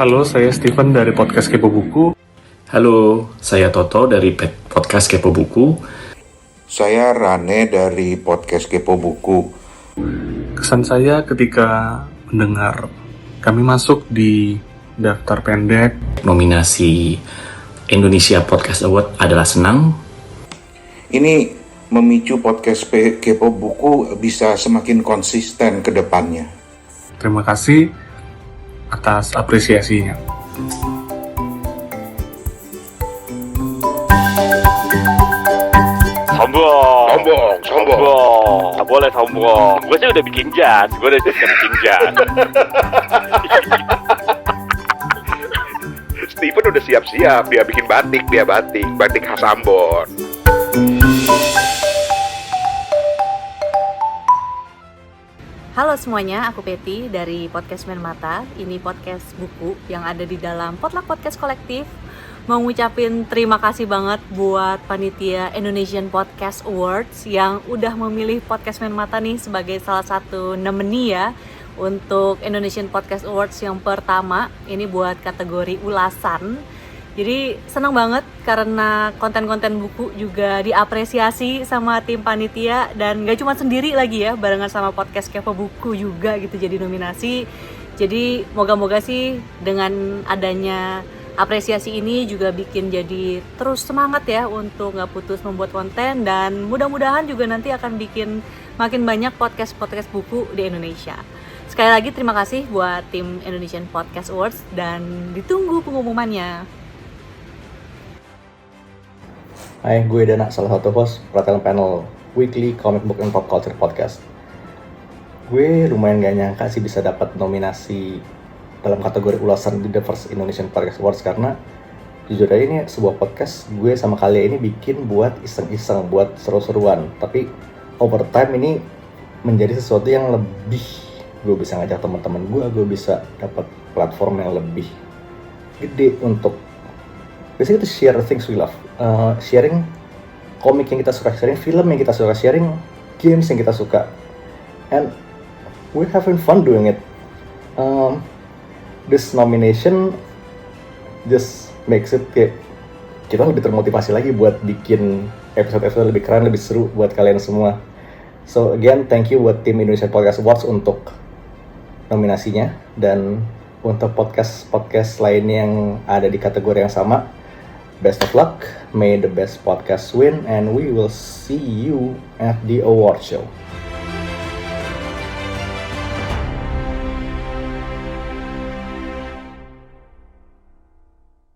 Halo, saya Steven dari podcast Kepo Buku. Halo, saya Toto dari podcast Kepo Buku. Saya Rane dari podcast Kepo Buku. Kesan saya ketika mendengar kami masuk di daftar pendek Nominasi Indonesia Podcast Award adalah senang. Ini memicu podcast Kepo Buku bisa semakin konsisten ke depannya. Terima kasih atas apresiasinya. Sombong. Gak boleh sombong. Gue sih udah bikin jas. Steven udah siap-siap, dia bikin batik khas Ambon. Halo semuanya, aku Peti dari Podcast Men Mata. Ini podcast buku yang ada di dalam Potluck Podcast Kolektif. Mau ngucapin terima kasih banget buat panitia Indonesian Podcast Awards yang udah memilih Podcast Men Mata nih sebagai salah satu nominee ya untuk Indonesian Podcast Awards yang pertama. Ini buat kategori ulasan. Jadi senang banget karena konten-konten buku juga diapresiasi sama tim panitia dan gak cuma sendiri lagi ya, barengan sama podcast Kepo Buku juga gitu jadi nominasi. Jadi moga-moga sih dengan adanya apresiasi ini juga bikin jadi terus semangat ya untuk gak putus membuat konten dan mudah-mudahan juga nanti akan bikin makin banyak podcast-podcast buku di Indonesia. Sekali lagi terima kasih buat tim Indonesian Podcast Awards dan ditunggu pengumumannya. Hai, gue Dana, salah satu host perwakilan panel Weekly Comic Book and Pop Culture Podcast. Gue lumayan gak nyangka sih bisa dapat nominasi dalam kategori ulasan di The First Indonesian Podcast Awards karena jujur aja ini sebuah podcast gue sama kalian ini bikin buat iseng-iseng, buat seru-seruan. Tapi over time ini menjadi sesuatu yang lebih, gue bisa ngajak teman-teman gue bisa dapat platform yang lebih gede untuk basically to share things we love. Sharing komik yang kita suka, sharing film yang kita suka, sharing games yang kita suka, and we're having fun doing it. This nomination just makes it kayak kita lebih termotivasi lagi buat bikin episode-episode lebih keren, lebih seru buat kalian semua. So again, thank you buat tim Indonesia Podcast Awards untuk nominasinya, dan untuk podcast lainnya yang ada di kategori yang sama, best of luck, may the best podcast win, and we will see you at the award show.